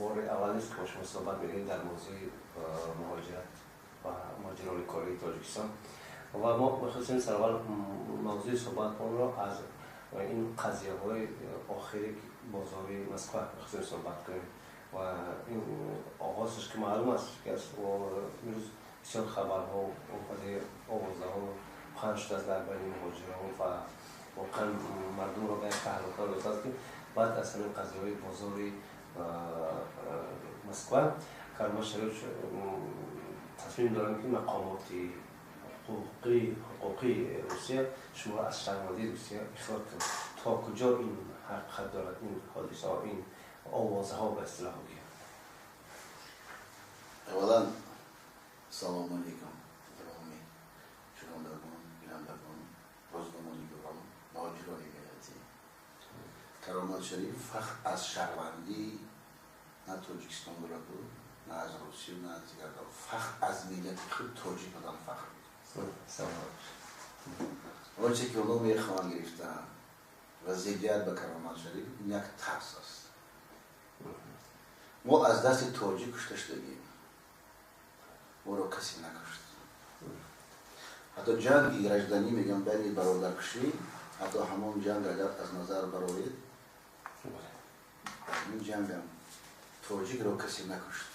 بار اول نیست که با شما صحبت می‌کنیم در موضوع مهاجرت و ماجرای کاری تاجیکستان و ما بخصوص سرول موضوع صحبت رو از این قضیه‌های آخری که بازاری مسکو بخصوص صحبت کنیم و این آغازش که معلوم است که از امروز بسیار خبرها و قضیه آوازها پخش شده از درباره مهاجران و واقعا مردم رو به تحریک‌ها احساس کرد. بعد از همین قضیه‌های بازاری مسکو کرمان شریف تصمیم دارن که مقامات حقوقی روسیه شما را از شهروندی روسیه اخراج کنند. تا کجا این حقیقت دارد این حادثه ها این آوازه ها به اصطلاح بگیم؟ اولا سلام علیکم تمامی شنوندگان بینندگان روزنامه‌نگاران مهاجران ملتی. کرمان شریف فقط از شهروندی نه تاجیکستان دارد نه از روسیه نه از دیگر دارد، فقط از ملت خود تاجیک آدم فخر می‌کنه. آنچه که اونو میخوان گرفتن و ضدیت به کرمان شریف یک ترس است. ما از دست تاجیک کشته شدیم، ما رو کسی نکشت. حتی جنگی رجدنی میگم بین برادر کشی، حتی همون جنگ اگر از نظر برآید این جنگ هم تاجیک رو کسی نکشت،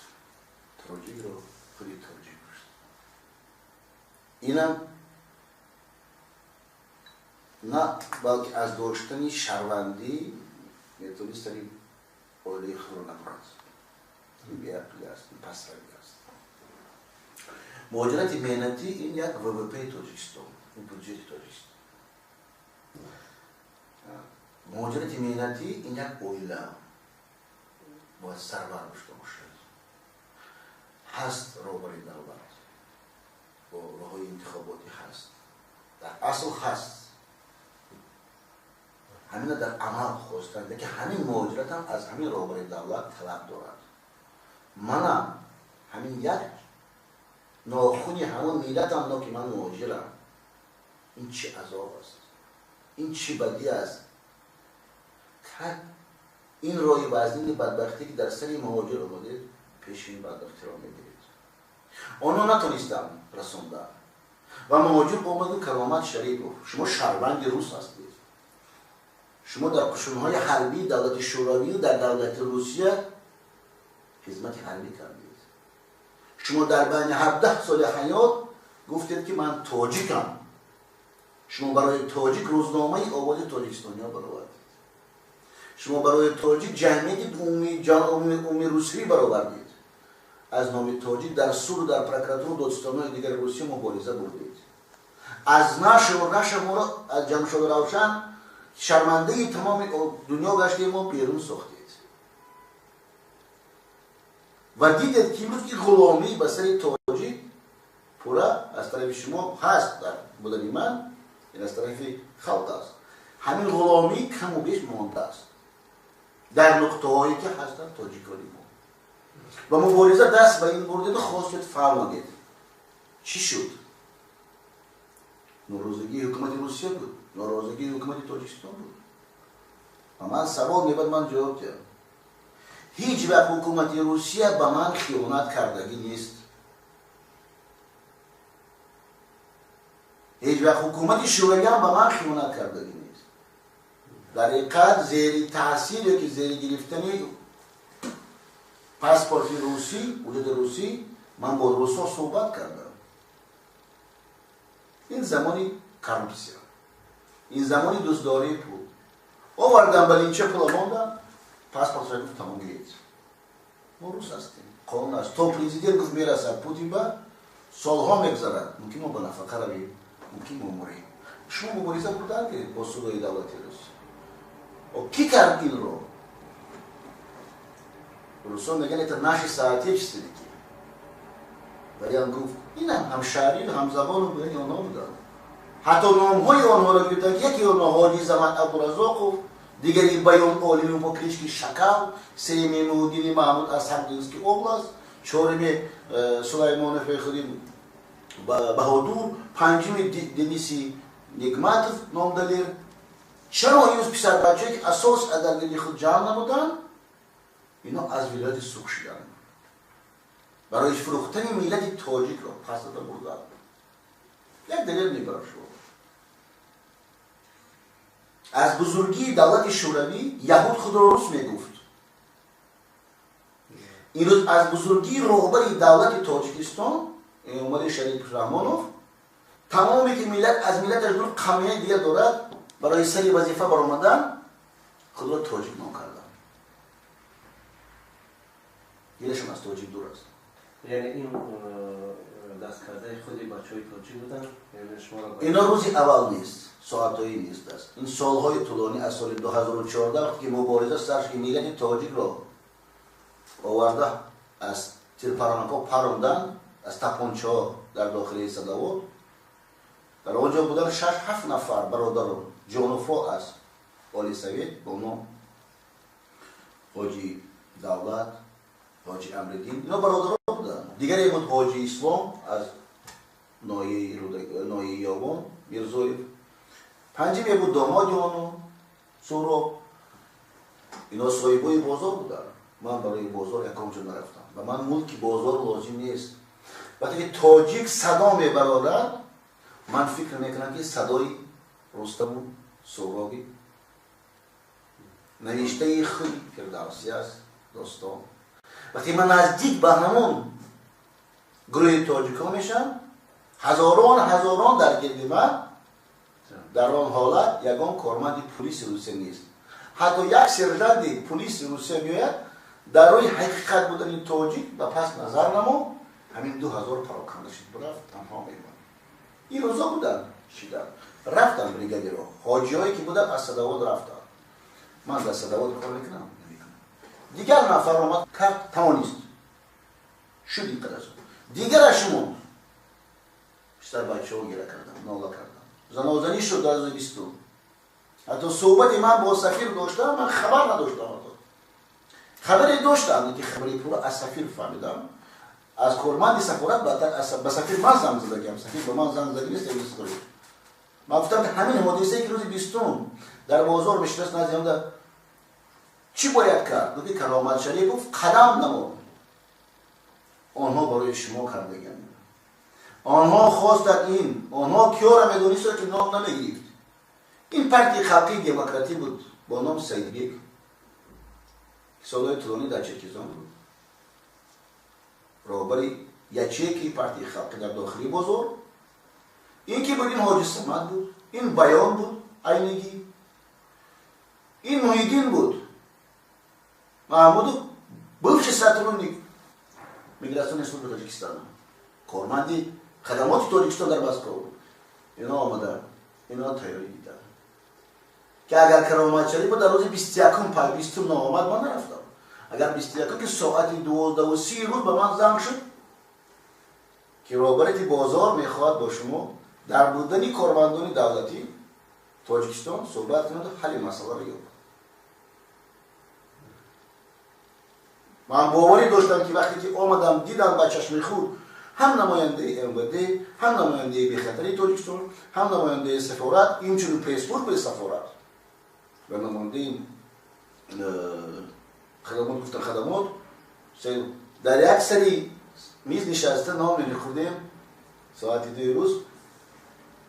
تاجیک رو خودی تاجیک کشت. اینم نه بلکه از داشتن شهروندی میتونست این اولی خود رو نبرد. این بیعقلی است، این پس روی است. مهاجرت مهنتی این یک WWP تاجیکستان، این بودجه تاجیکستان. مهاجرت مهنتی این یک اویله باید سربر داشته باشد. هست راهبری دولت با راههای انتخاباتی هست، در اصل هست. همین در عمل خواستن که همین مهاجرت هم از همین راهبری دولت طلب دارد. منم همین یک ناخونی همون ملت هم که من مهاجرم، این چی عذاب است، این چی بدی است. این رای وزنی بدبختی که در سر مهاجر آمده پیش این بدبختی را میگیرید. آنها نتونستن رسوندن و مهاجر آمد کرامت شریف گفت شما شهروند روس هستید، شما در قشونهای حربی دولت شوروی و در دولت روسیه خدمت حربی کردید. شما در بین 17 سال حیات گفتید که من تاجیکم. شما برای تاجیک روزنامه آواز تاجیکستانیا برآوردید. شما برای تاجیک جمعیت عمومی روسیه برآوردید. از نام تاجیک در سور در پروکراتور و دادستان‌های دیگر روسیه مبارزه بردید. از نشر ما را از جمشید روشن شرمنده تمام دنیا گشته ما بیرون ساختید و دیدید که امروز این غلامی به سر تاجیک پورا از طرف شما هست در بدن من، این از طرف خلق است. همین غلامی کم و بیش مانده است در نقطه هایی که هستند تاجیکانی ما و مبارزه دست به این برده خواستید فرمانید. چی شد؟ ناراضگی حکومت روسیه بود، ناراضگی حکومت تاجیکستان بود. و من سوال میبرد من جواب دادم. هیچ وقت حکومت روسیه به من خیانت کردگی نیست. هیچ وقت حکومت شوروی هم به من خیانت کردگی نیست. در حقیقت زیر تاثیر که زیر گرفتنی پاسپورت روسی، وجود روسی، من با روسا صحبت کردم. این زمانی کارپسیا، این زمانی دوستداری بود. آوردم بلینچه پول ماندم، پاسپورت را گفت تمام گیت. ما روس هستیم، قانون است. تو پرزیدنت گفت میرسد پوتین با سالها میگذرد. ممکن ما به نفقه رویم، ممکن ما مریم. شما مبارزه بردن که با صدای دولت روسی. و کی کرد این رو؟ روسا میگن ایترناشی ساعتی چیزی دیگه. ولی هم گفت این هم شهری هم زبان رو بین آنها بودن. حتی نامهای آنها را گرفتن که یکی آنها حاجی زمان عبدالرزاق، دیگری بیان عالمی پاکریشکی شکل، سیمی نودینی محمود از همدینسکی اوبلاست، چهارمی سلیمان فیخری بهادور، پنجمی دنیسی نگماتوف نامدلیر. چرا هنوز پسر بچه که اساس ادرگیری خود جمع نمودن؟ اینا از ولایت سوق شدن برای فروختن ملت تاجیک را پس دادن بردن. یک دلیل میبرم شما از بزرگی دولت شوروی یهود خود را روس میگفت. این روز از بزرگی رهبر دولت تاجیکستان عمر شریف رحمانوف تمامی که ملت از ملتش دور قومیت دیگه دارد برای سری وظیفه برآمدن خود را تاجیک نام کردن. گیرشون از تاجیک دور است. یعنی این دست کرده خودی بچه‌های تاجیک بودن؟ یعنی شما را اینا روزی اول نیست، ساعتایی نیست است. این سالهای طولانی از سال 2014 وقتی که مبارزه سرش که ملت تاجیک را آورده از تیرپرانک‌ها پروندن از تپانچه‌ها در داخل صداوت در آنجا بودن 6-7 نفر برادران جانفرا از آل سویت با نام حاجی دولت، حاجی امردین، اینا برادران بودن. دیگری بود حاجی اسلام از نایه یابان میرزویف، پنجمی بود داماد یانو سوراب. اینا صاحبای بازار بودن. من برای بازار یکمجا نرفتم و من ملک بازار لازم نیست. وقتی که تاجیک صدا میبرارد من فکر میکنم که صدای رستم سهرابی نوشته خیلی فردوسی است داستان. وقتی من نزدیک به همون گروه تاجیکا میشم هزاران در گرد من در آن حالت یگان کارمند پلیس روسیه نیست. حتی یک سرژنت پلیس روسیه میاد در روی حقیقت بودن این تاجیک و پس نظر نمو همین 2000 پراکنده شد برفت تنها میمون. این روزا بودن شیدن رفتن بریگادی رو حاجیایی که بودن از صداوت رفتن. من در صداوت کار نکنم دیگر نفر آمد کرد تمانیست شد این قدر دیگرش موند. بیشتر بچه ها گیره کردن نالا کردن زنازنی شد در روز 20. حتی صحبت من با سفیر داشتم من خبر نداشتم. خبری داشتم که خبری پورا از سفیر فهمیدم از کارمند سفارت به سفیر من زنگ زدم. سفیر به من زنگ زدی نیست من گفتم که همین حادثه که روز 20 در بازار مشرس نزدیم چی باید کرد؟ دوکی کرامت شریف گفت قدم نمو. آنها برای شما کردگن. آنها خواستند این. آنها کیا را میدونیست که نام نمیگیرید. این پارتی خلقی دموکراتی بود با نام سیدبیک. سالهای طولانی در چرکیزان بود. رهبری یچیکی پارتی خلقی در داخلی بازار. این که بود این حاجی صمد بود. این بیان بود. عینگی. این محیدین بود. محمود بخش ساترونیک میگراسیون اسلام تاجیکستان کارمندی خدمات تاجیکستان در مسکو بود. اینا آمدن اینا تیاری دیدن که اگر کرامت شریف در روز 21 پای 20 آمد من نرفتم. اگر 21 که ساعت 12:30 روز به من زنگ شد که رهبری بازار میخواد با شما در بودن کارمندان دولتی تاجیکستان صحبت کنند و حل مسئله رو یابد. من باوری داشتم که وقتی که آمدم دیدم با چشم خود هم نماینده MVD هم نماینده بی‌خطری تاجیکستان هم نماینده سفارت اینچنین پاسپورت به سفارت و نماینده خدمات گفتن خدمات در یک سری میز نشسته نام میخوردیم ساعت 2 روز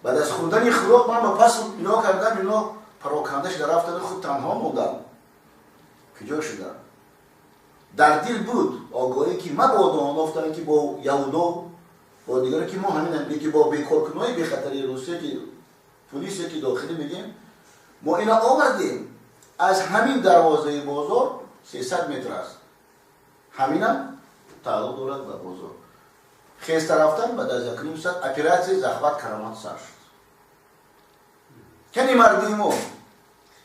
بعد از خوردن خوراک من پس اینا کردم اینا پراکنده شده رفتن خود تنها موندم کجا شدم در دل بود آگاهی که مبادا آنافتن که با یهودا با دیگری که ما همین هم که با بیکارکنهای بیخطری روسیه که پلیسی که داخلی میگیم ما اینا آوردیم از همین دروازه بازار 300 متر است همینم تعلق دارد به بازار خیسته رفتن بعد از یک نیم ساعت اپراسیون زخمت کرامت سر شد. کنی مردی ما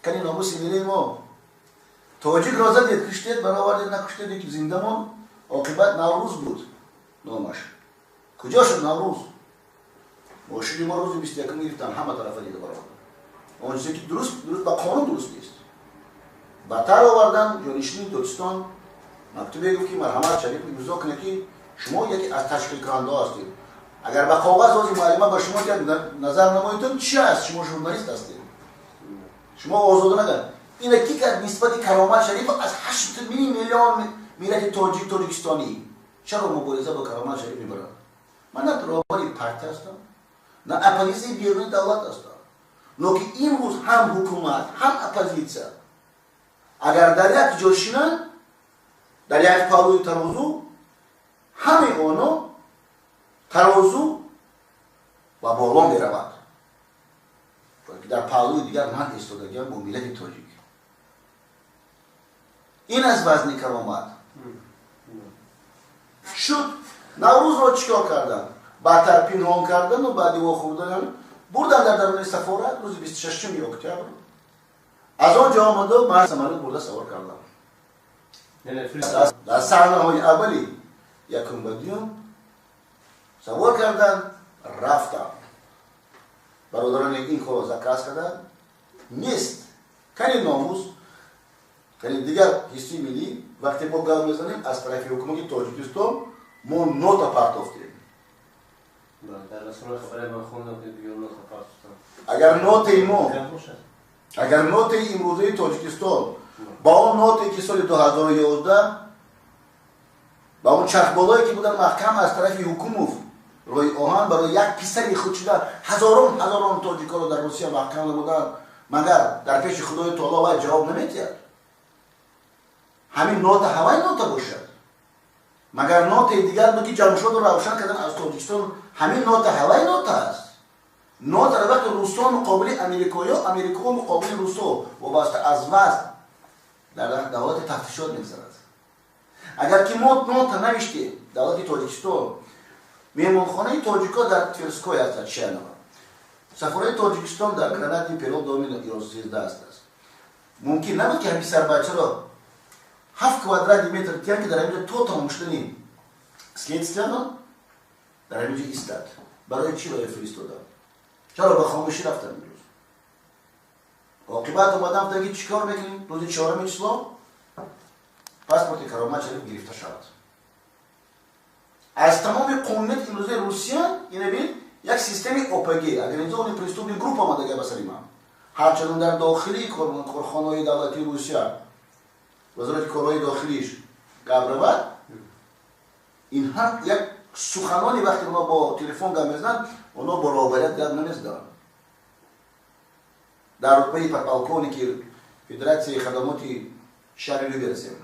کنی ناموس ملی ما تاجیک را زدید کشتید برآوردید نکشتید که زنده ماند. عاقبت نوروز بود نامش کجا شد نوروز ماشین ما روز 21 گرفتن همه طرف دیده برآوردن اون چیزی که درست با قانون درست نیست بدتر آوردن جانشین تاجیکستان مکتوبی گفت که مرحمت شریف امضا کنه که شما یکی از تشکیل کننده هستید اگر به کاغذ واسه معلومه با شما که نظر نماییتون چی است شما ژورنالیست هستید شما آزاده نگن اینا کی کرد نسبت کرامت شریف از 8 میلیون ملت تاجیکستانی چرا مبارزه با کرامت شریف میبرند؟ من نه رهبر پارتی هستم، نه اپوزیسیون بیرون دولت هستم. لیکن این روز هم حکومت هم اپوزیسیون اگر در یک جا شینند، در یک پالوی ترازو، همه اونو ترازو و بالا میرود. در پالوی دیگر من ایستادگیم با ملت تاجیک. این از وزن کرامت شد. نوروز رو چیکار کردن؟ بدتر پنهان کردن و بعدی واخوردن بردن در درون سفارت روز 26 اکتبر. از آنجا آمده من سمارت برده سوار کردم. در صحنه‌های اولی یکم و دوم سوار کردن رفتم. برادران این کار ذکر کردن نیست. کنی ناموس کنی دیگر حسی ملی وقتی ما گام میزنیم از طرف حکومت تاجیکستان ما نوتا پرداختیم. در رسانه خبری من خوندم که دیگه نوتا پرداختن. اگر نوت امروزه تاجیکستان با اون نوتی که سال 2011 با اون چرخبالایی که بودن محکم از طرف حکومت روی آهن برای یک پسری خود شده هزاران تاجیکا رو در روسیه محکم بودن مگر در پیش خدای تعالی جواب نمیدید. همین نوت هوای نوت باشد. مگر نوت دیگر بگی جمشید رو روشن کردن از تاجیکستان همین نوت هوای نوت است. نوت در وقت روسا مقابل امریکایی و امریکا مقابل روسا وابسته از وزن در دولت تفتیشات میگذرد. اگر که ما نوت نوشته دولت تاجیکستان میهمانخانه تاجیکا در تورسکوی است چنو سفارت تاجیکستان در کانادی پیرو دومین ایران 13 است. ممکن نبود که همین سر بچه را 7 کوادرات متر تیان که در اینجا تو تا مشتنی سلیتستیانو در اینجا ایستاد. برای چی برای فرستادن؟ چرا به خاموشی رفتن امروز؟ عاقبت اومدم تا اینکه چیکار میکنیم؟ روز 4 اسلام پاسپورت کرامت شریف گرفته شد. از تمام قومیت امروزه روسیه اینه بین یک سیستم اوپگی اگرینزونی پرستوبی گروپ آمده به سری من. همچنان در داخلی کارخانه‌های دولتی روسیه وزارت کارهای داخلیش گبرود این هم یک سخنانی وقتی اونا با تلفن گپ میزنن اونا با رهبریت گپ نمیزنن. در رتبه پالکونی که فدراسیون خدمات شهری رو برسیم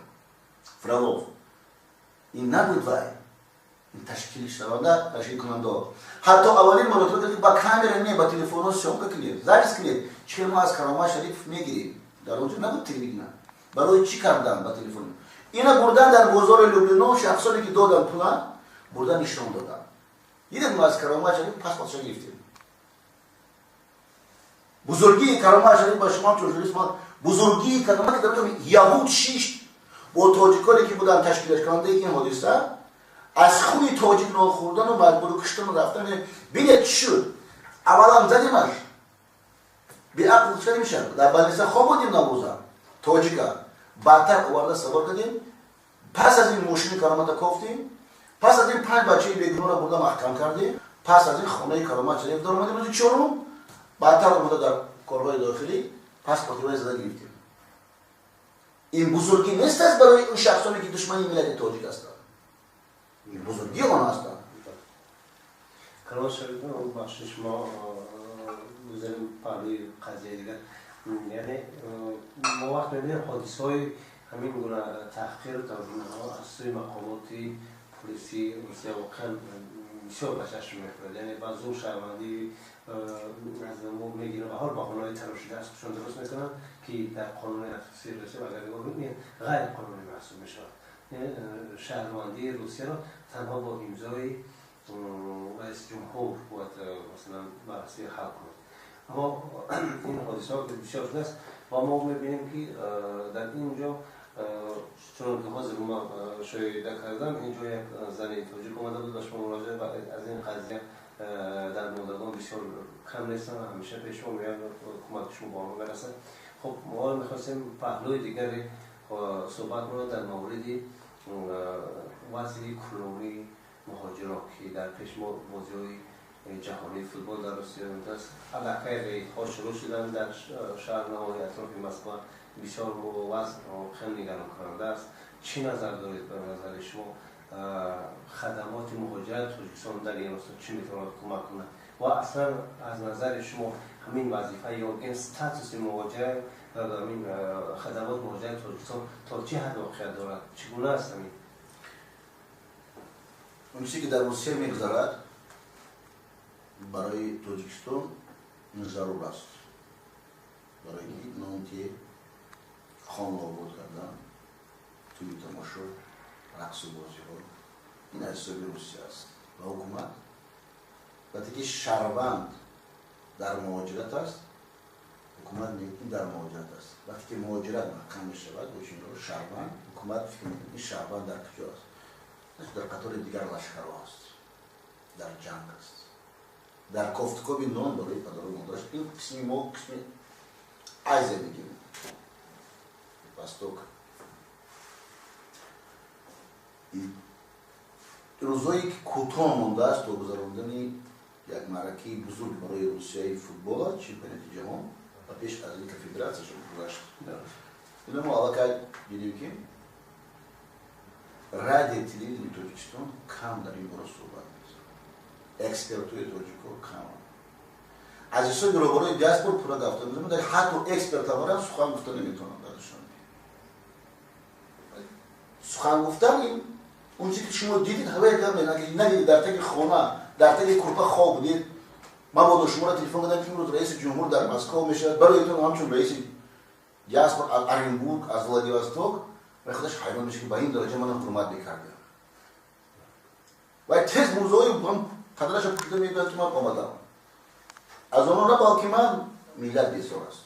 فرالوف این نبود وای این تشکیل کننده حتی اولین مرتبه که با کامera نه با تلفن شما کنید زارس کنید چه ما از کرامت شریف میگیریم در اونجا نبود تلویزیون برای چی کردن با تلفن اینا بردن در بازار لوبلینو شخصانی که دادن پول بردن نشون دادن دیدن ما از کرامت شریف پاسپورت گرفتیم. بزرگی کرامت شریف با شما جورنالیست ما بزرگی کرامت که در یهود شیش با تاجیکانی که بودن تشکیل کننده این حادثه از خون تاجیک ناخوردن و مجبور کشتن و رفتن ببینید چی شد. اولا زدیمش بی عقل شدیم شد در بلنسه خواب بودیم نبوزم تاجیکا بعدتر آورده سوار کردیم پس از این ماشین کرامت کافتیم پس از این 5 بچه بیگناه را برده محکم کردیم پس از این خانه کرامت شریف در اومدیم روز 4 بعدتر آمده در کارهای داخلی پاسپورت رو زده گرفتیم. این بزرگی نیست از برای اون شخصانی که دشمنی ملت تاجیک هستند. این بزرگی آن هستند. کرامت شریف بخشش ما بزرگی پروی قضیه دیگر یعنی ما وقت می‌بینیم حادثه‌های همین گونه تحقیر و توهین‌ها از سوی مقامات پلیسی روسیه واقعا بسیار به چشم می‌خورد. یعنی بعضی اون شهروندی از ما میگیرن و حال بهانه‌های تراشیده اسمشون درست میکنن که در قانون اساسی روسیه اگر نگاه کنیم غیر قانونی محسوب میشه. یعنی شهروندی روسیه را تنها با امضای رئیس جمهور باید مثلا بررسی حل کنه. اما این حادثه‌ها که بسیار شده است و ما می‌بینیم که در اینجا چون که حاضر ما شایده کردم اینجا یک زن تاجیک اومده بود و شما مراجعه از این قضیه در مدت‌ها بسیار کم نیستن و همیشه پیش ما میان کمکشون با ما برسه. خب ما می‌خواستیم پهلوی دیگری صحبت کنیم در مورد وضع کلونی مهاجران که در پیش ما بازی‌های جهانی فوتبال در روسیه است. علاقه ریدها شروع شدن در شهرهای اطراف مسکو بسیار وضع خیلی نگران کننده است. چی نظر دارید به نظر شما خدمات مهاجرت تاجیکستان در این راستا چی میتواند کمک کنه و اصلا از نظر شما همین وظیفه یا این استاتوس مهاجرت همین خدمات مهاجرت تاجیکستان تا چه حد واقعیت دارد چگونه است همین اون چیزی که در روسیه میگذرد برای تاجیکستان ضرور است برای اینکه خان آباد کردن توی تماشا رقص و بازی ها این از حساب روسیه است و حکومت وقتی که شهروند در مهاجرت است حکومت این در مهاجرت است وقتی که مهاجرت محکم میشود و چون شهروند حکومت فکر می‌کند این شهروند در کجا است در قطار دیگر لشکرها است در جنگ است در کافتکوبی نان برای پدر و مادرش این قسمی ما قسمی عیزه میگیم وستوک روزایی که کوتاه مانده است تا گذراندن یک معرکه بزرگ برای روسیه فوتبال است چمپیونات جهان و پیش از اینکه فدراسیون گذاشت اینا ما علاقه دیدیم که رادیو تلویزیون تاجیکستان کم در این باره صحبت می‌کنه اکسپرتوی تاجیکو کم از حساب روبروی دیاسپور پورا دفتر می‌ذارم در حتی اکسپرت هم سخن گفتن نمی‌تونن درشون سخن گفتن این اون چیزی که شما دیدید هوای دم ندید در تک خانه در تک کورپا خواب بودید من با شما را تلفن کردم که امروز رئیس جمهور در مسکو میشه برایتون همچون رئیس دیاسپور از ارنبورگ از ولادیواستوک و خودش حیران میشه که با این درجه من حرمت می‌کردم و تز موضوعی من پدرش پوشیده میگه که من آمدم از اون را با که من میلاد بیزار است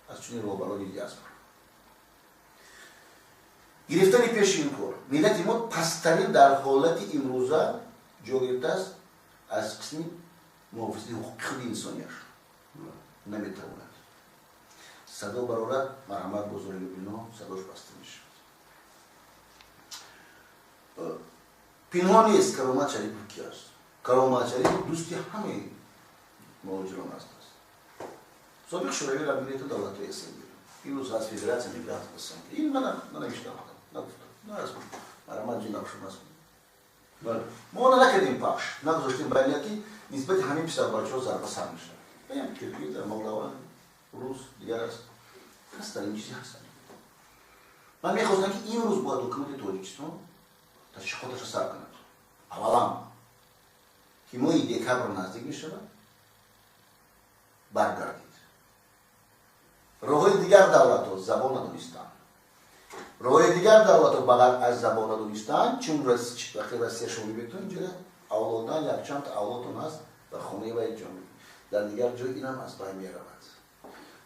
از چنین روبروی دیاسپور گرفتن پیش این کار ملت ما پسترین در حالت امروزه جا گرفته است از قسمی محافظه حقوق انسانیش نمیتواند صدا برارد مرحمت بزرگ بینا صداش بسته میشه پنهان نیست کرامت شریف کی است کرامت شریف دوستی همه مهاجران است سابق شورای رهبری دولت اسلامی این روز از فدراسیون میگرد هستند این من نمیشنم نگفتم نه از مرحمت جناب شما است ما نکردیم پاش نگذاشتیم بیانیتی نسبت همین پسر بچه‌ها ضربه سر میشه بیان که در مولوی روز دیگر است هست در این چیزی هست من میخواستم که این روز باید حکومت تاجیکستان تشکیلاتش را سر کند اولا که ماه دکبر نزدیک میشود برگردید راههای دیگر دولت‌ها زبان ندانستند راههای دیگر دولت‌ها بغیر از زبان ندانستند چون وقتی روسیه شما می‌بینید اینجا اولادان یک چند اولادتون هست در خانه و جامعه در دیگر جای این هم از بین می‌رود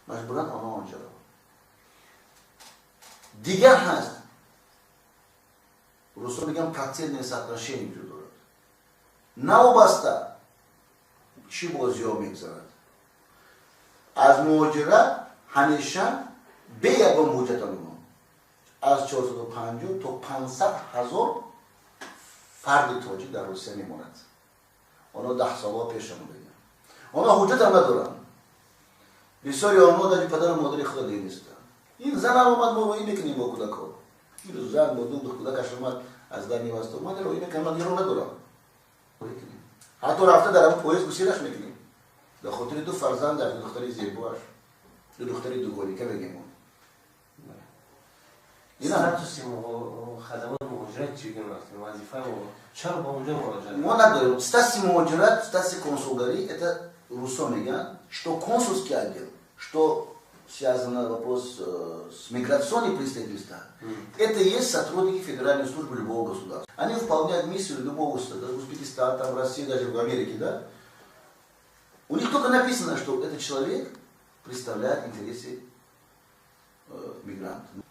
مجبوراً آنها آنجا رو دیگر هست روسا میگن پرتیل نسبت‌نشی اینجا دارد نوبسته چی بازی ها میگذارد از مهاجرت همیشه به یکم موجت آنها از 450 تا 500,000 فرد تاجیک در روسیه میماند آنها 10 سال پیش آمده آنها حجت هم ندارن بسیاری آنها در پدر و مادر خود نیستن این زن هم آمد ما روی میکنیم با کودک‌ها این زن با دو کودکش آمد از در نیوسته ما روی میکنیم من رو ندارم حتی رفته در همون پویز گسیلش میکنیم در خاطر دو فرزند در دختری زیباش دو دختری دو گولی که بگیم این استاتوس خدمات مهاجرت چگونه است وظیفه ما چرا با اونجا مراجعه ما نداریم استاتوس مهاجرت استاتوس консулгари это руссо меган что консульский отдел что связано вопрос с миграционным представительством это и есть сотрудники федеральной службы любого государства они выполняют миссию любого государства Узбекистана там России даже в Америке да у них только написано что этот человек представляет интересы мигрантов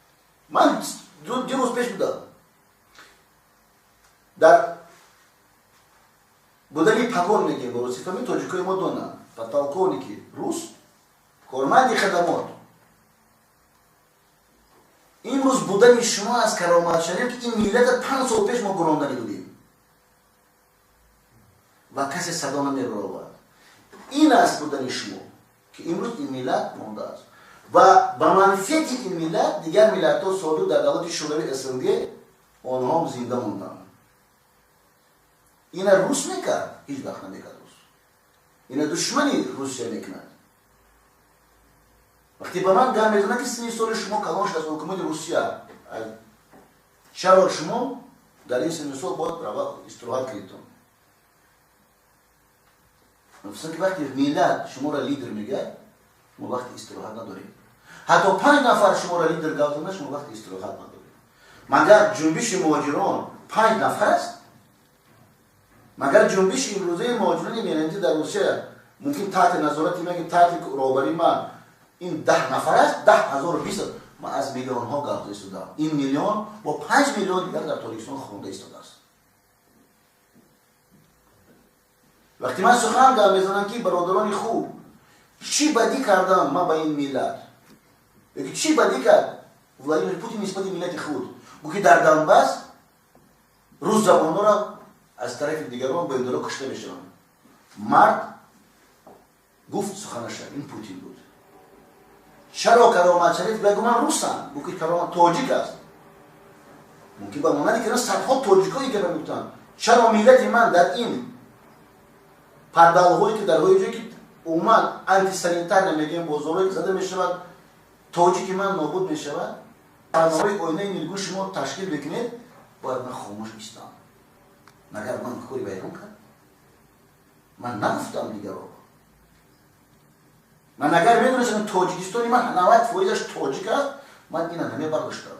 من دو روز پیش بودم در بودنی پاکون میگیم با روسی فهمی تاجیکای ما دونن پاتالکونیکی روس کارمندی خدمات این روز بودنی شما از کرامت شریف که این ملت 5 سال پیش ما گراندنی بودیم و کسی صدا نمیبرد این است بودنی شما که امروز این ملت مانده است و به منفیت این ملت دیگر ملت ها سابق در دولت شوروی اسنگ آنها هم زنده موندن. این روس میکرد، هیچ وقت نمیکرد روس. این دشمنی روسیه میکند. وقتی به من گام میزنه که سنی سال شما کلان شد از حکومت روسیه، چرا شما در این سنی سال باید استراحت کنیدتون؟ مثلا که وقتی ملت شما را لیدر میگه، ما وقت استراحت نداریم. حتی 5 نفر شما را لیدر گفتند شما وقت استراحت نداریم. مگر جنبش مهاجران 5 نفر است؟ مگر جنبش امروزه مهاجران میانتی در روسیه ممکن تحت نظارت میگه تحت رهبری من این 10 نفر است، 10,020 ما از میلیون ها گفته استودم. این میلیون با 5 میلیون دیگر در تاریخستان خونده استوده است. وقتی من سخن گام میزنم که برادران خوب چی بدی کردم ما با این ملت؟ یکی چی بدی کرد ولادیمیر پوتین نسبت ملت خود؟ گویی در دنباس روس زبان‌ها را از طرف دیگران به اندرا کشته میشوند. مرد گفت سخنش این پوتین بود. چرا کرامت شریف بگو من روسم؟ گویی کرامت تاجیک است. ممکن به معنی که صدها تاجیکایی که بگفتن چرا ملت من در این پردال‌هایی که در روی جایی که اومد انتی سانیتر نمیگیم بزرگی زده میشود تاجیک من نابود میشود. برنامه آینه نیروی شما تشکیل بکنید باید من خاموش ایستم. مگر من کاری بیان کرد؟ من نگفتم دیگر رو. من اگر میدونستم تاجیکستانی من 90% تاجیک است من این نمی برداشتم.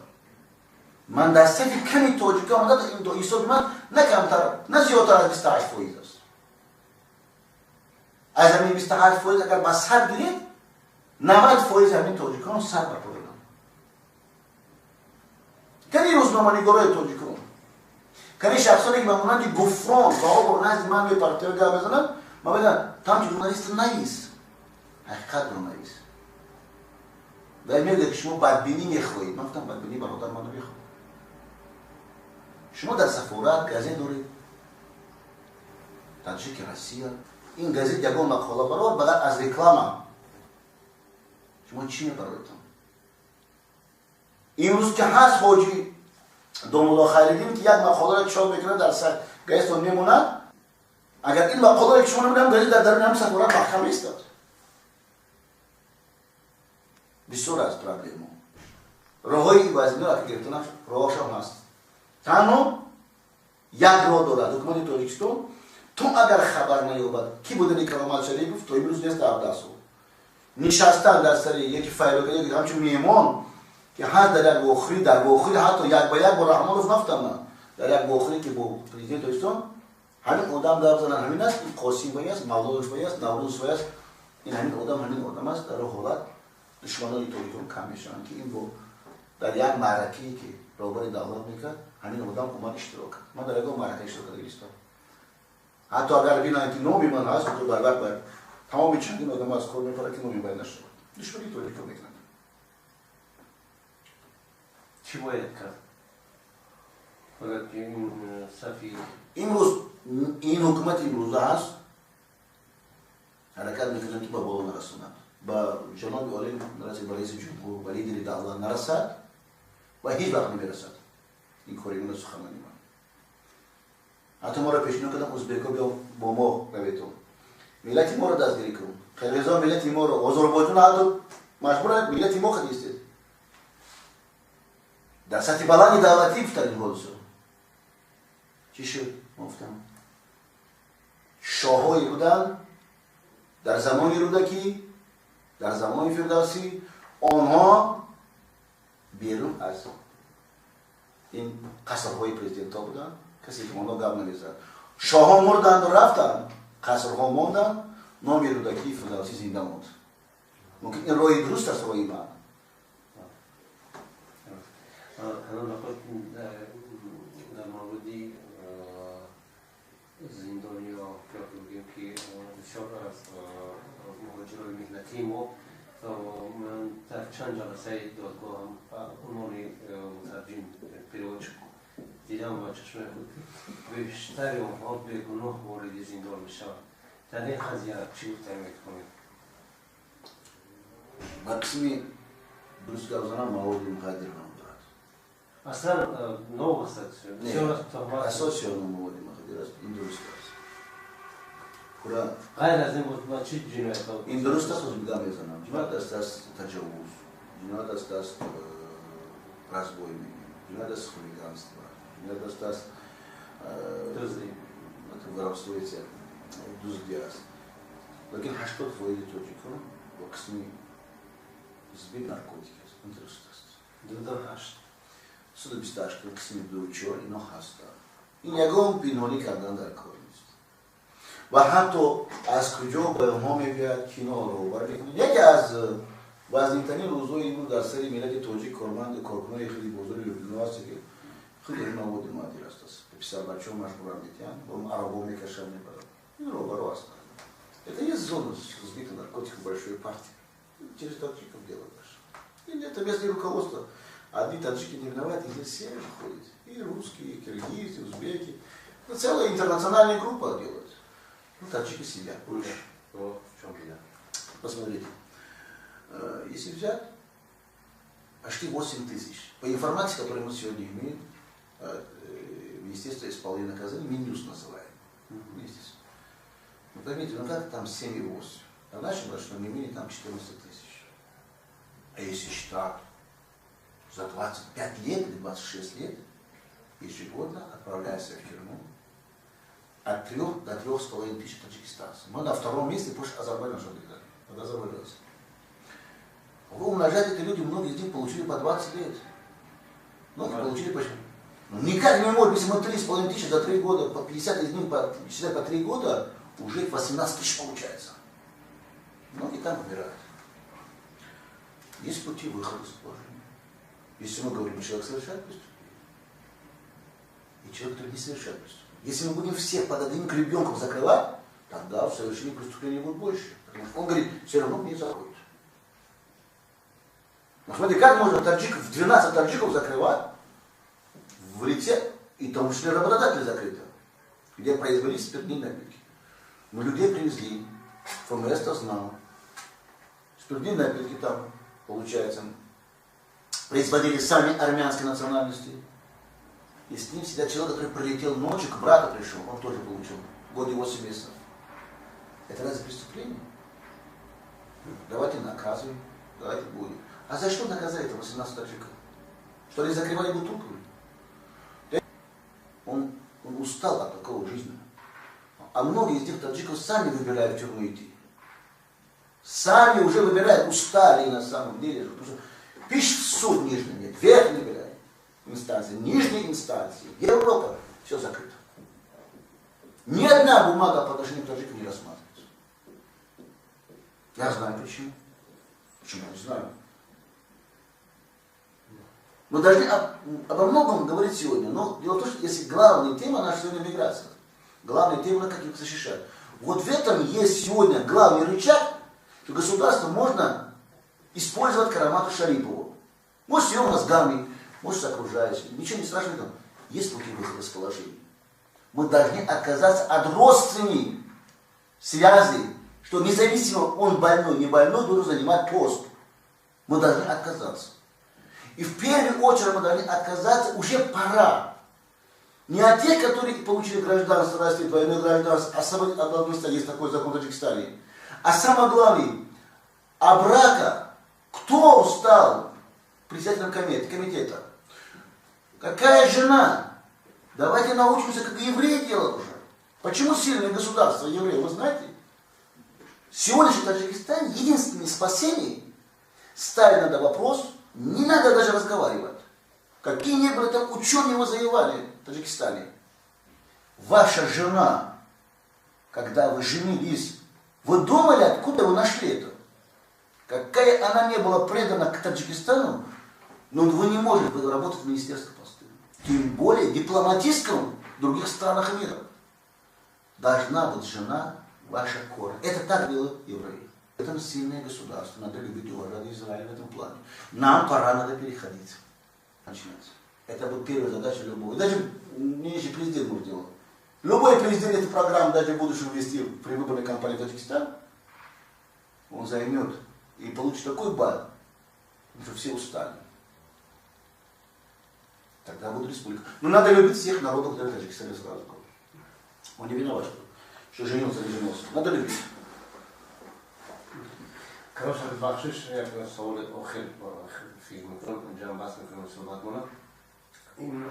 من در صفی کمی تاجیک آمده در این دو حساب من نه کمتر نه زیادتر از 28% است. از همین 28% اگر با سر گیرید 90% همین تاجیکان سر برپردن. کنی روزنامه نگارای تاجیکان کنی شخصانی که بمونن که گفران با نزد من به پارتیا گام بزنن ما بگم تام که ژورنالیست نیست حقیقت رو نیست و میگه که شما بدبینی میخواهید. من گفتم بدبینی برادر من نمیخوام. شما در سفارت گازه دارید تاجیک روسیه این گازه یگان مقاله برای بغیر از رکلام شما چی میبرایتون؟ این روز که هست حاجی دومولا خیلیدین که یک مقاله را چاپ میکنه در سر گایستون میموند. اگر این مقاله را که شما نمیدونم گازه در درون هم سفارت محکم ایستاد. بسیار از پرابلم راههای وزنی را که گرفتن راهش هم هست. تنها یک راه دارد حکومت تاجیکستان. تو اگر خبر نیابد کی بوده کرامت شریف گفت تو امروز نیست در دست نشستن در سر یکی فایلوگی همچون میمان که هر در واخری حتی یک به یک با رحمانوف نفتم من در یک واخری که با پرزیدنت تاجیکستان همین آدم در بزنن همین است این قاسم بایی است مولادوش بایی است نوروز بایی است این همین آدم است در حالت دشمنان تاجیکستان کم میشن که این با در یک معرکه‌ای که رهبر دولت میکرد همین آدم اومد اشتراک کرد. من در یک معرکه اشتراک کردم. حتی اگر ببینن که نومی من هست تو بر تمام چندین آدم از کار میپره که نومی باید نشد. دشمنی تاجیکستان میکنن. چی باید کرد؟ فقط این صفی امروز این حکومت امروزه هست حرکت میکنن که با بالا نرسوند. با جناب عالی نرسید رئیس جمهور ولی دیر دولت نرسد و هیچ وقت نمیرسد. این کاریگان سخنانی من. حتی ما را پیشنهاد کردم ازبک‌ها بیا با ما رویتون. ملت ما را دستگیری کن. قرقیزان ملت ما را آذربایجان حتی مجبورند ملت ما خدیستید. در سطح بلند دولتی افتاد این حادثه. چی شد؟ گفتم شاه‌هایی بودن در زمانی رودکی در زمان فردوسی آنها بیرون از این قصرهای پرزیدنت ها بودن کسی که آنها گام نمیزد. شاه ها مردند و رفتند قصرها ماندن نام رودکی فردوسی زنده موند. ممکن این رای درست است رای من. در موردی زندانی یا بگیم که بسیار از مهاجرای مهنتی ما من در چند جلسه دادگاه هم عنوان مترجم پیروج دیدم و چشمه بود بیشتر آنها به گناه وارد زندان میشوند. در این قضیه چی رو تعیین کنید؟ با قسمی Русская узана Маводи Махадирна брат. Aslan нового социо. Асоциационно Маводи Махадирна индустрия. Кура. Гайр аз ин вот чуть жинает. Индустрия созбигам езанам. Жинат астас таджавуз. Жинат астас разбойник. Жинат астас хулиганство. Жинат астас это воровство эти дуздиас. Лакин хаштот войдет точку. Ваксми сбит наркотики. Интересно. Дудахаш. Сюда бисташки ваксми дучо и но хаста. И нягом пинони каганда корнist. Вахато аз куджо баймоме биат кино робарли. Яки аз возникновение рузой ибн дар сари милати тоджик корманды коркуной хили бозори любинуаси хили маводи матирастас. Писал бачо машгурам битян, он арабоми кашамни бара. И робаруаста. Это есть зона сбита наркотиков большой партии. Через таджиков дело даже. И это без руководства. Одни таджики не виноваты, здесь все ходят. И русские, и киргизы, и узбеки. Ну, целая интернациональная группа делает. Ну, таджики сидят. Вот в чем беда. Посмотрите. Если взять, почти 8 тысяч. По информации, которую мы сегодня имеем, Министерство исполнения наказаний, Минюс называем. Естественно. Ну, поймите, ну как там 7,8? На нашем ручном имени там 14 тысяч. А если считать за 25 лет или 26 лет, ежегодно отправляются в тюрьму от 3 до 3,5 тысяч таджикистанцев. Мы на втором месте после Азербайджана, что говорили. Под Азербайджанцем. Вы умножаете, эти люди, многие из них получили по 20 лет. Многие получили почти. Ну, никак не может, если мы 3,5 тысячи за 3 года, по 50 из них, считай, по 3 года, уже 18 тысяч получается. Многие там умирают. Есть пути выхода из положения. Если мы говорим, человек совершает преступление, и человек, который не совершает преступление. Если мы будем всех под одним ребенком закрывать, тогда в совершении преступления будет больше. Потому что он говорит, все равно мне закроют. Но смотри, как можно таджиков, 12 таджиков закрывать в лице, и в том числе работодатели закрыты, где произвели спиртные напитки. Мы людей привезли, ФМС-то знал. Спиртные напитки там, получается, производили сами армянской национальности. И с ним сидят человек, который прилетел ночью, к брату пришел, он тоже получил, год и 8 месяцев. Это разве преступление? Давайте наказываем, давайте будем. А за что наказали 18 таджиков? Что ли закрывали бутылку? Он устал от такого жизни. А многие из этих таджиков сами выбирают в тюрьму идти. Сами уже выбирают, устали на самом деле. Потому что пишет суд нижний, нет, верхний выбирает инстанции, нижней инстанции. Европа, все закрыто. Ни одна бумага по отношению к таджикам не рассматривается. Я знаю почему. Почему? Я не знаю. Мы должны обо многом говорить сегодня, но дело в том, что если главная тема наша сегодня миграция, главная тема, как их защищать. Вот в этом есть сегодня главный рычаг, что государство можно использовать Карамату Шарипову. Может, с ее мозгами, может, с окружающими. Ничего не страшного. Есть пути выхода из положения. Мы должны отказаться от родственной связи, что независимо он больной, не больной, должен занимать пост. Мы должны отказаться. И в первую очередь мы должны отказаться, уже пора. Не от тех, которые получили гражданство России, двойное гражданство, освободить от одного места, есть такой закон в Таджикистане. А самое главное, а брака, кто стал председателем комитета? Какая жена? Давайте научимся, как евреи делают уже. Почему сильное государство евреев, вы знаете? Сегодня в Таджикистане единственное спасение ставить надо вопрос, не надо даже разговаривать. Какие не были там ученые его завоевали в Таджикистане. Ваша жена, когда вы женились, вы думали, откуда вы нашли это? Какая она не была предана к Таджикистану, но вы не можете работать в Министерстве посту. Тем более дипломатическом в других странах мира. Должна быть жена ваша корень. Это так делают евреи. Это сильное государство, надо любить и уважать Израиль в этом плане. Нам пора надо переходить. Начинать. Это будет первая задача любого. И даже нынешний президент будет делать. Любой президент эту программу, даже в будущем ввести в предвыборной кампании в Таджикистан, он займет и получит такой бал. Уже все устали. Тогда будет республика. Но надо любить всех народов, которые в Таджикистане сразу. Он не виноват, что женился, не женился. Надо любить. Короче, бахшиш, як саули охил фільм, джам бас میکنم صحبت کنم. این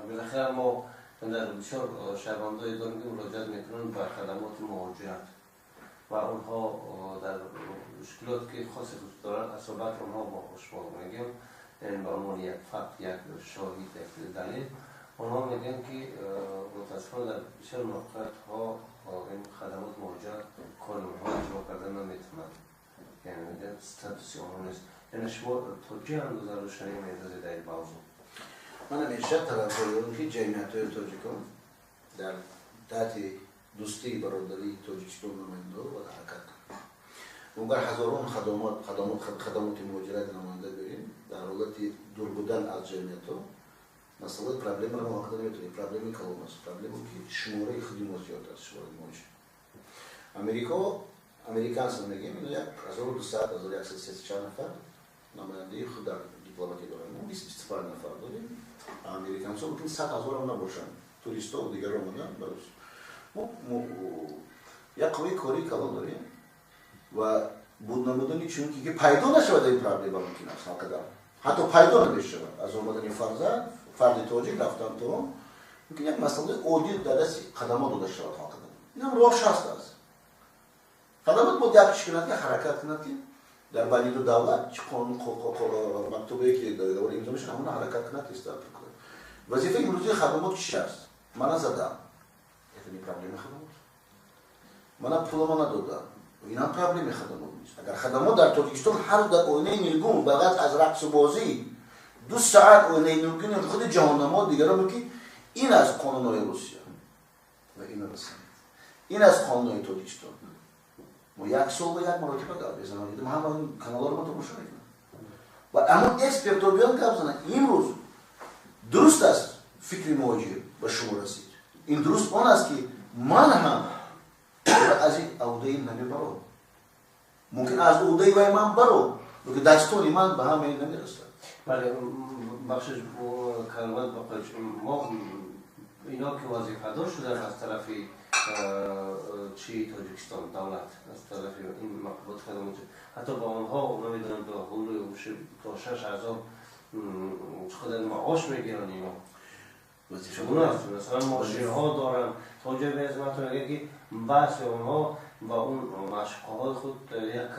بالاخره ما در بسیار شهروندایی داریم که مراجعت میکنن به خدمات مهاجرت و اونها در مشکلات که خاص خود دارن اصابت اونها با شما میگیم به عنوان یک فقط یک شاهد یک دلیل اونها میگن که متاسفانه در بسیار موقعیت ها این خدمات مهاجرت کانونها اجرا کردن نمیتونن، یعنی میگن ستاتوسی اونها نیست. یعنی شما تا چه اندازه روشنی میندازید در این موضوع؟ من همیشه طرفدارم که جمعیت‌های تاجیکان در تحت دوستی برادری تاجیکستان نماینده و حرکت کنند. اگر هزاران خدمات مهاجرت نماینده بریم در حالت دور بودن از جمعیت‌ها مثلا پرابلم را مواجه نمی‌تونیم. پرابلمی کلام است. پرابلمی که شماره خدمات زیاد است. شماره مهاجر. امریکانس میگیم اینو یک 1200 تا 1134 نفر نماینده خود در دیپلماتی دارن. ما 25 نفر داریم. امریکان‌ها ممکن 100,000 هم نباشن. توریست‌ها و دیگر آمدن برای ما یک قوی کاری کلان داریم و بود نمودنی چون که پیدا نشود این پرابلم ممکن است نقدر. حتی پیدا نمیشه. از آمدن فرد تاجیک رفتن تو ممکن یک مسئله عادی در دست خدمات داشته شود نقدر. این هم راه شست است. خدمات بود یک شکلات حرکت کنند که در بین دو دولت چون مکتوبی که داره امضا میشه همون حرکت کنند استفاده کنند. وظیفه امروزی خدمات چی است؟ من زدم. این پرابلم خدمات. من پول ما ندادم. اینا پرابلم خدمات نیست. اگر خدمات در تاجیکستان هر در آینه نیلگون فقط از رقص و بازی 2 ساعت آینه نیلگون خود جهانما دیگران میگه این از قانون‌های روسیه و این رسانه. این از قانون‌های تاجیکستان. ما یک سال و یک مرتبه گپ بزنیم. ما هم کانال‌ها رو تماشا می‌کنیم. و اما اکسپرت‌ها بیان گپ بزنن. امروز درست است فکر مهاجر به شما رسید. این درست آن است که من هم از این عهده نمیبرم. ممکن از عهده وی من برم که دستان من به همه نمیرسد. بله بخشش کلمات بخش ما اینا که وظیفه دار شدن از طرف چی تاجیکستان دولت از طرف این مقبوط خدمات حتی با آنها نمیدونم به حول تا 6,000 چقدر معاش میگیرن اینا. چگونه است؟ مثلا ماشین‌ها دارن تا جای به ازمت میگه که بس اونها با اون مشق‌های خود یک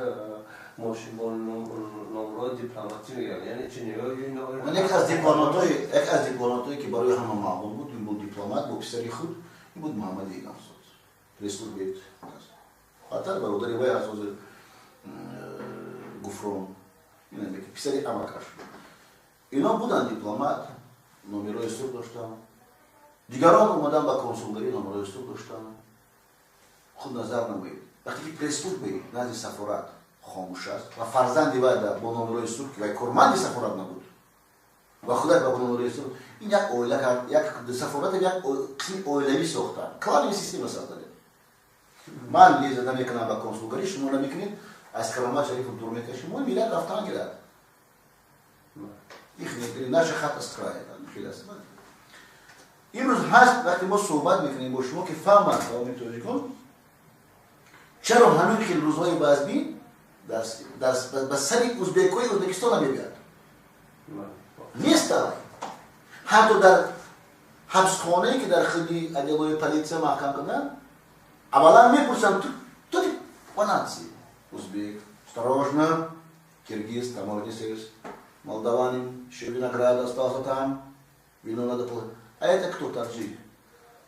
ماشین با نمره دیپلماتی میگن. یعنی چه من یک از دیپلماتایی که برای همه معقول بود این بود دیپلمات با پسری خود این بود محمد ایگمزاد رئیس بیت حتی برادری وی از گفرون این میگه پسری امکاش اینا بودن دیپلمات نمره سر داشتن دیگران اومدن با کنسولگری نمره سر داشتن خود نظر نمید وقتی که پرسپورت بی نزد سفارت خاموش است و فرزندی باید با نمره سر که وی کرماندی سفارت نبود و خودت با نمره سر این یک اویله کرد یک سفارت یک قسمی اویلوی ساختن کاری سیستم ساختن من لیزه نمیکنم با کنسولگری شما نمیکنید از کرامت شریف رو دور میکشیم و میلاد رفتن گرد این نشه خط از کرایه خیلی است امروز هست وقتی ما صحبت میکنیم با شما که فهمند قومی تاجیکان چرا همین خیلی روزهای بازبین به سری ازبکستان نمیبیاد نیست حتی در حبسخانه‌ای که در خیلی ادلای پلیتسه محکم کردن اولا میپرسن تو панаци узбек осторожно киргиз там здесь молдаванин еще виноград остался там вино надо платить а это кто таджик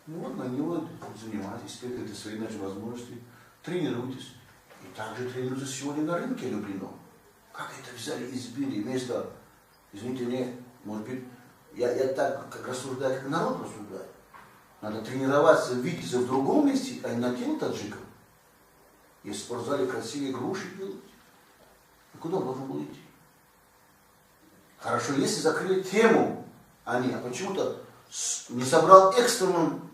ну вот на него занимайтесь это свои наши возможности тренируйтесь и также тренируйтесь сегодня на рынке Люблино как это взяли избили вместо извините мне может быть я так как рассуждаю как народ рассуждает. Надо тренироваться, видеться в другом месте, а не на теле таджиков. Если в спортзале красивые груши делать, куда он должен был идти? Хорошо, если закрыли тему, а почему-то не собрал экстренном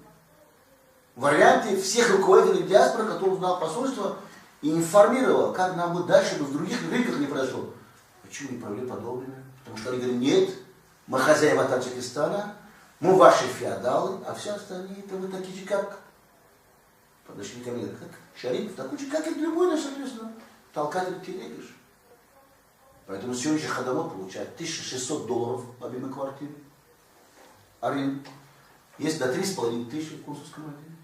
варианте всех руководителей диаспоры, который узнал посольство, и информировал, как нам будет дальше, чтобы в других рынках не произошло. Почему не провели подобными? Потому что они говорят, нет, мы хозяева Таджикистана, мы ваши феодалы, а все остальные, это вы такие же, как... Подошли ко мне, как Шарипов, такой же, как и любой наш, соответственно, толкатель телеги. Поэтому сегодня же ходовод получает $1600 в объеме квартиры. Аренда. Есть до 3500 в консульском отделе.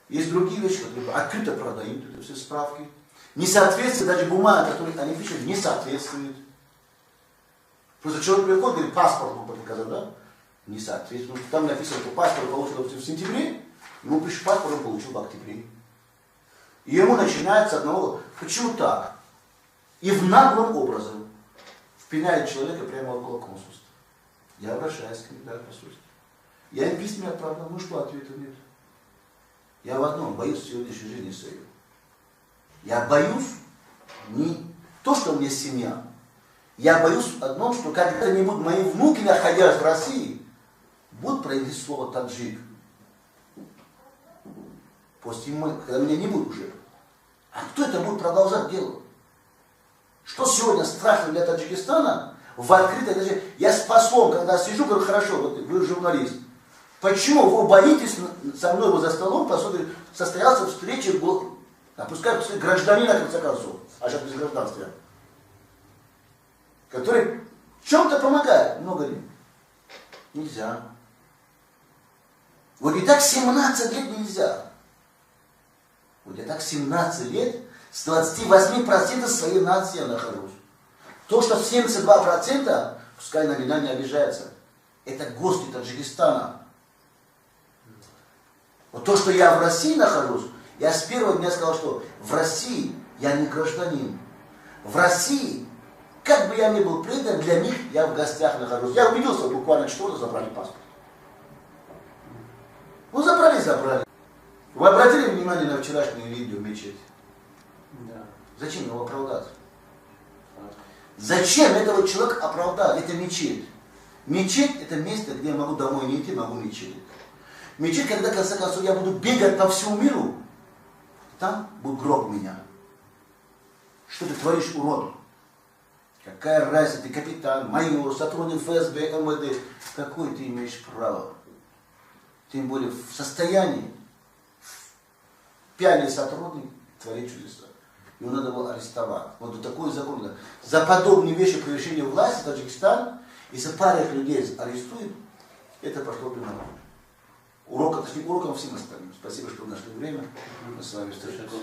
Есть другие вещи, которые открыто продают, это все справки. Несоответствие, даже бумага, которую они пишут, не соответствует. Просто человек приходит, говорит, паспорт он показал, да? Не соответствует. Там написано, что паспорт получил в сентябре, ему пишет, паспорт он получил в октябре. И ему начинается одного, почему так? И в наглом образом впиняет человека прямо около консульства. Я обращаюсь к кандидату посольства. Я им письма отправлял, ну что, ответа нет. Я в одном боюсь сегодняшней жизни своей. Я боюсь не то, что у меня семья. Я боюсь одном, что когда-нибудь мои внуки, находясь в России, будут произнести слово таджик. После когда меня не будет уже. А кто это будет продолжать делать? Что сегодня страшно для Таджикистана? В открытой даже. Я с послом, когда сижу, говорю, хорошо, вот вы журналист. Почему вы боитесь со мной за столом, посмотрите, состоялся встреча, пускай гражданина, в конце концов, а сейчас без гражданства, который в чем-то помогает, много ли? Нельзя. Вот и так 17 лет нельзя. Вот я так 17 лет с 28% своей нации я нахожусь. То, что 72%, пускай на меня не обижается, это гости Таджикистана. Вот то, что я в России нахожусь, я с первого дня сказал, что в России я не гражданин. В России, как бы я ни был предан, для них я в гостях нахожусь. Я убедился, буквально что-то забрали паспорт. Ну забрали. Вы обратили внимание на вчерашнее видео в мечети? Да. Зачем его оправдать? Зачем этого человека оправдать? Это мечеть. Мечеть это место, где я могу домой не идти, могу мечеть. Мечеть, когда в конце концов я буду бегать по всему миру, там будет гроб меня. Что ты творишь, урод? Какая разница, ты капитан, майор, сотрудник ФСБ, МВД. Какое ты имеешь право? Тем более в состоянии пьяный сотрудник творит чудеса. Его надо было арестовать. Вот такой закон. За подобные вещи превышения власти Таджикистан, если пару людей арестуют, это пошло бы на уроком всем остальным. Спасибо, что нашли время. Мы с вами встречаемся.